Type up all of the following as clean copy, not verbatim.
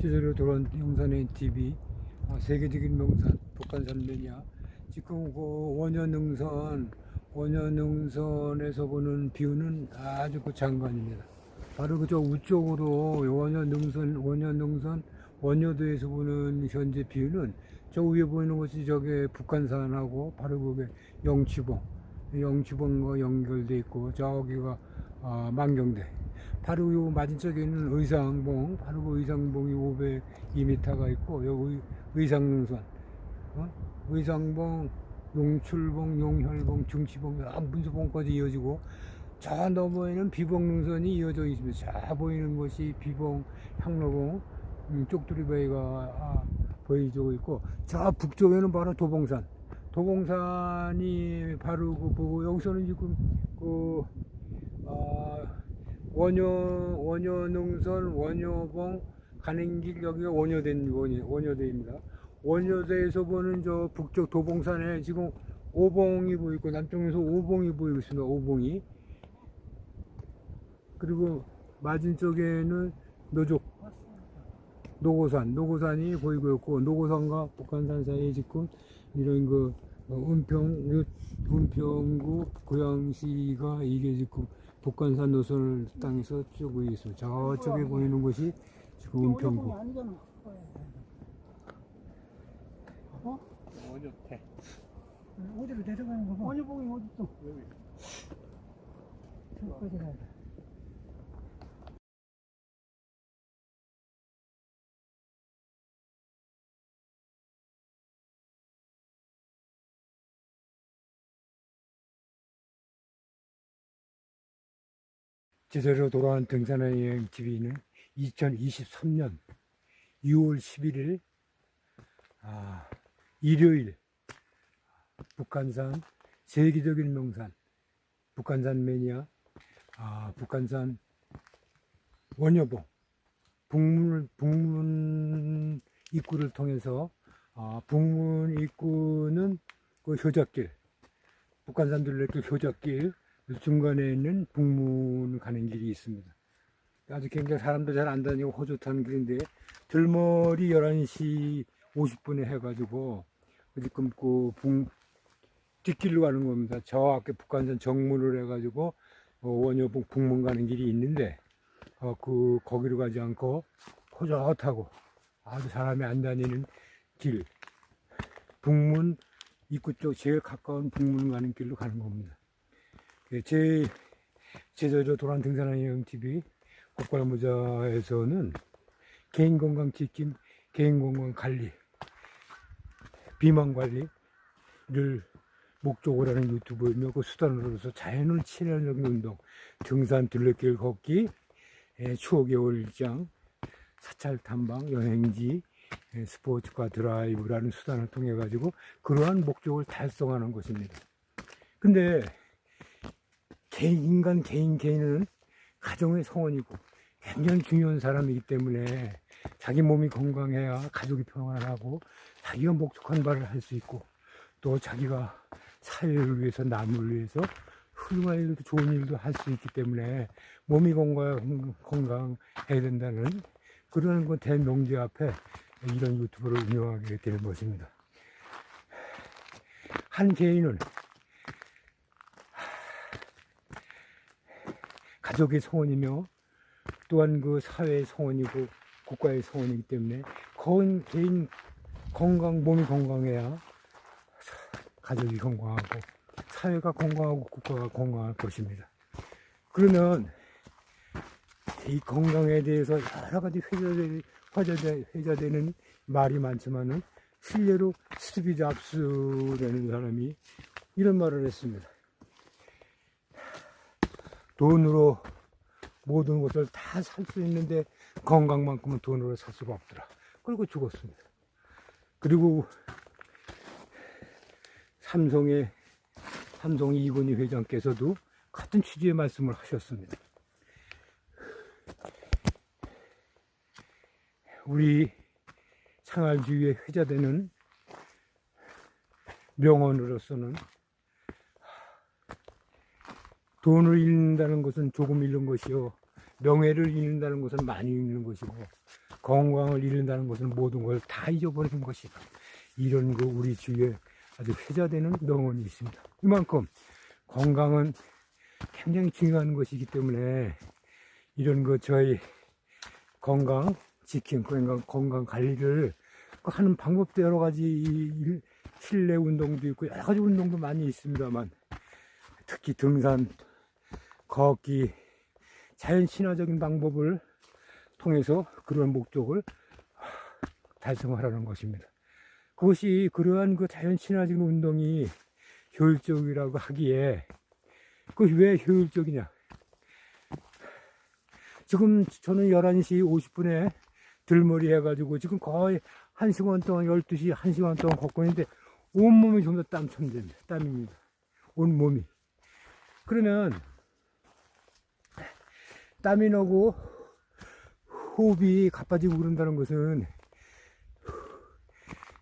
제대로 돌아온 영산의 TV, 세계적인 명산 북한산 매니아. 지금 그 원효능선에서 보는 뷰는 아주 그 장관입니다. 바로 그저 우쪽으로 원효능선 원효도에서 보는 현재 뷰는 저 위에 보이는 것이 저게 북한산하고 바로 그게 영치봉과 연결돼 있고, 저기가 만경대. 바로 요 맞은쪽에 있는 의상봉, 바로 그 의상봉이 502m가 있고, 여기 의상능선, 의상봉, 용출봉, 용혈봉, 중치봉, 문수봉까지 이어지고, 저 너머에는 비봉능선이 이어져 있습니다. 자 보이는 것이 비봉, 향로봉, 쪽두리바위가 보여지고 있고, 저 북쪽에는 바로 도봉산이 바로 그 보고, 여기서는 지금 그 원효능선, 원효봉 가는 길, 여기가 원효대입니다. 원효대에서 보는 저 북쪽 도봉산에 지금 오봉이 보이고, 남쪽에서 오봉이 보이고 있습니다. 오봉이. 그리고 맞은쪽에는 노고산이 보이고 있고, 노고산과 북한산 사이에 지금 이런 그 은평구 고양시가 이게 지금 북한산 노선을 땅에서 쭉 있습니다. 저쪽에 보이는 것이 지금 은평구. 원효태. 어디로 내려가는 거 봐. 원효봉이 어디 있어? 여기. 저기까지 가야 돼. 제대로 돌아온 등산의 여행 TV는 2023년 6월 11일 일요일, 북한산 세계적인 명산 북한산 매니아, 북한산 원효봉 북문 입구를 통해서, 북문 입구는 그 효적길, 북한산 둘레길 효적길 중간에 있는 북문 가는 길이 있습니다. 아주 굉장히 사람도 잘 안 다니고 호젓한 길인데, 들머리 11시 50분에 해가지고 지금 그 뒷길로 가는 겁니다. 저 앞에 북한산 정문을 해가지고 원효봉 북문 가는 길이 있는데, 거기로 가지 않고 호젓하고 아주 사람이 안 다니는 길, 북문 입구 쪽 제일 가까운 북문 가는 길로 가는 겁니다. 제대로 돌아온 등산하는 여행TV 국가모자에서는 개인건강 지킴, 개인건강 관리, 비만관리를 목적으로 하는 유튜브이며, 그 수단으로서 자연을 친화적인 운동, 등산, 둘레길 걷기, 추억의 올장, 사찰 탐방, 여행지, 스포츠카 드라이브라는 수단을 통해 가지고 그러한 목적을 달성하는 것입니다. 근데 개인은 가정의 성원이고 굉장히 중요한 사람이기 때문에, 자기 몸이 건강해야 가족이 평안하고 자기가 목적한 바를 할 수 있고, 또 자기가 사회를 위해서, 남을 위해서 훌륭한 일도 좋은 일도 할 수 있기 때문에 몸이 건강해야 된다는 그런 그 대명제 앞에 이런 유튜브를 운영하게 되는 것입니다. 한 개인은 가족의 성원이며, 또한 그 사회의 성원이고 국가의 성원이기 때문에, 개인 몸이 건강해야 가족이 건강하고 사회가 건강하고 국가가 건강할 것입니다. 그러면 이 건강에 대해서 여러 가지 회자되는 말이 많지만은, 실례로 스티브 잡스라는 사람이 이런 말을 했습니다. 돈으로 모든 것을 다 살 수 있는데 건강만큼은 돈으로 살 수가 없더라. 그리고 죽었습니다. 그리고 삼성 이건희 회장께서도 같은 취지의 말씀을 하셨습니다. 우리 생활주의에 회자되는 명언으로서는, 돈을 잃는다는 것은 조금 잃는 것이요, 명예를 잃는다는 것은 많이 잃는 것이고, 건강을 잃는다는 것은 모든 걸 다 잊어버리는 것이다. 이런 거 우리 주위에 아주 회자되는 명언이 있습니다. 이만큼 건강은 굉장히 중요한 것이기 때문에 이런 거 저희 건강 지킴, 건강 관리를 하는 방법도 여러 가지 실내 운동도 있고 여러 가지 운동도 많이 있습니다만 특히 등산, 걷기, 자연 친화적인 방법을 통해서 그런 목적을 달성하라는 것입니다. 그것이 그러한 그 자연 친화적인 운동이 효율적이라고 하기에 그것이 왜 효율적이냐? 지금 저는 11시 50분에 들머리 해가지고 지금 거의 1시간 동안 12시 1시간 동안 걷고 있는데 온몸이 전부 다 땀입니다. 온몸이. 그러면 땀이 나고 호흡이 가빠지고 그런다는 것은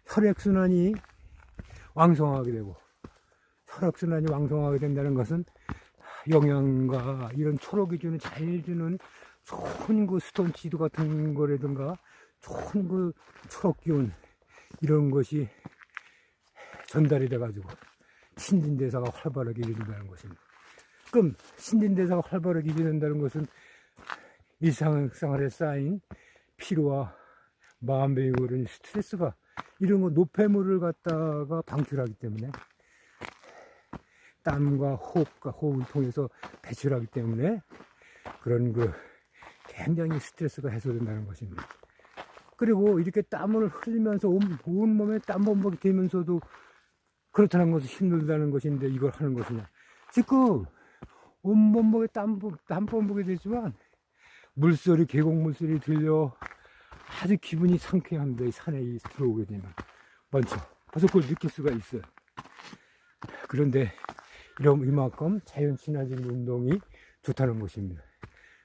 혈액순환이 왕성하게 되고 혈액순환이 왕성하게 된다는 것은 영양과 이런 초록이 주는 잘 주는 좋은 그 스톤치드 같은 거라든가 좋은 그 초록 기운 이런 것이 전달이 돼 가지고 신진대사가 활발하게 일어난다는 것입니다. 그럼 신진대사가 활발하게 일어난다는 것은 일상생활에 쌓인 피로와 마음의 그런 스트레스가 이런 거 노폐물을 갖다가 방출하기 때문에 땀과 호흡을 통해서 배출하기 때문에 그런 그 굉장히 스트레스가 해소된다는 것입니다. 그리고 이렇게 땀을 흘리면서 온몸에 땀범벅이 되면서도 그렇다는 것은 힘들다는 것인데 이걸 하는 것이냐. 지금 온몸에 땀범벅이 되지만 물소리, 계곡 물소리 들려 아주 기분이 상쾌합니다. 이 산에 들어오게 되면. 먼저 벌써 그걸 느낄 수가 있어요. 그런데 이만큼 자연 친화적인 운동이 좋다는 것입니다.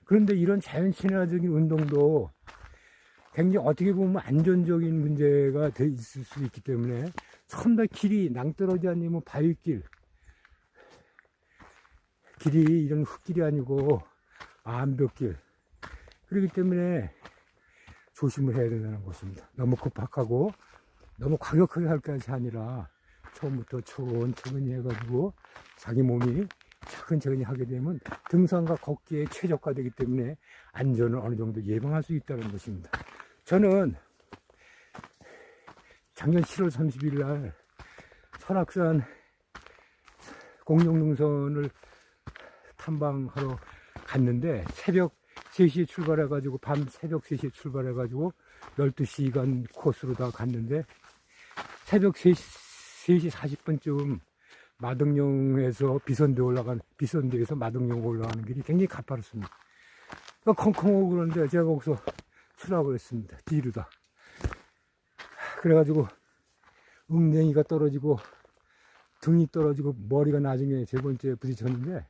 그런데 이런 자연 친화적인 운동도 굉장히 어떻게 보면 안전적인 문제가 있을 수 있기 때문에 처음 다 길이 낭떠러지 아니면 바위길, 길이 이런 흙길이 아니고 암벽길, 그렇기 때문에 조심을 해야 된다는 것입니다. 너무 급박하고 너무 과격하게 할 것이 아니라 처음부터 천천히 해가지고 자기 몸이 차근차근히 하게 되면 등산과 걷기에 최적화되기 때문에 안전을 어느 정도 예방할 수 있다는 것입니다. 저는 작년 7월 30일 날 설악산 공룡능선을 탐방하러 갔는데 새벽 3시에 출발해가지고 밤 새벽 3시에 출발해가지고 12시간 코스로 다 갔는데 새벽 3시 40분쯤 마등령에서 비선대에서 마등령 올라가는 길이 굉장히 가파랐습니다. 컹컹하고 그러는데 제가 거기서 추락을 했습니다. 뒤로다. 그래가지고 웅덩이가 떨어지고 등이 떨어지고 머리가 나중에 세 번째 부딪혔는데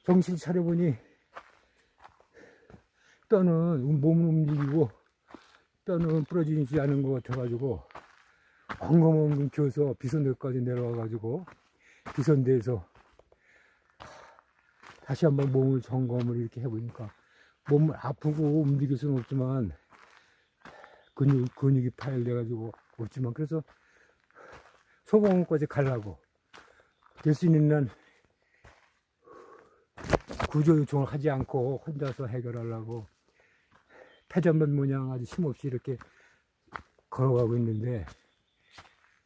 정신 차려보니 뼈는 몸은 움직이고 뼈는 부러지지 않은 것 같아가지고 엉금엉금 기어서 비선대까지 내려와가지고 비선대에서 다시 한번 몸을 점검을 이렇게 해보니까 몸을 아프고 움직일 수는 없지만 근육이 파열돼가지고 없지만 그래서 소방관까지 가려고 될 수 있는 한 구조 요청을 하지 않고 혼자서 해결하려고 패전면 모양 아주 힘없이 이렇게 걸어가고 있는데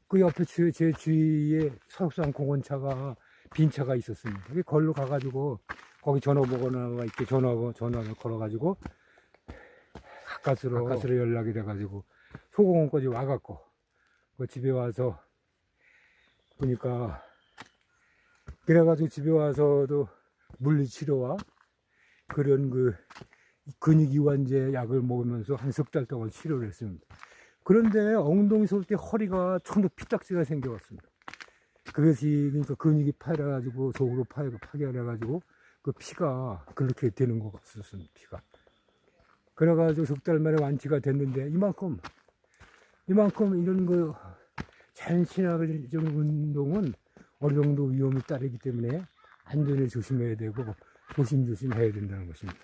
그 옆에 제 주위에 설악산 공원차가 빈 차가 있었습니다. 걸로 가가지고 거기 전화번호가 이렇게 전화를 걸어가지고 가까스로 연락이 돼가지고 소공원까지 와갖고 그 집에 와서 보니까 그래가지고 집에 와서도 물리치료와 그런 그 근육 이완제 약을 먹으면서 한 석 달 동안 치료를 했습니다. 그런데 엉덩이 설 때 허리가 전부 피딱지가 생겨왔습니다. 그것이 그러니까 근육이 파여가지고 속으로 파괴해가지고 그 피가 그렇게 되는 것 같았습니다. 피가. 그래가지고 석 달 만에 완치가 됐는데 이만큼 이런 거 자연 친화적인 운동은 어느 정도 위험이 따르기 때문에 안전을 조심해야 되고 조심해야 된다는 것입니다.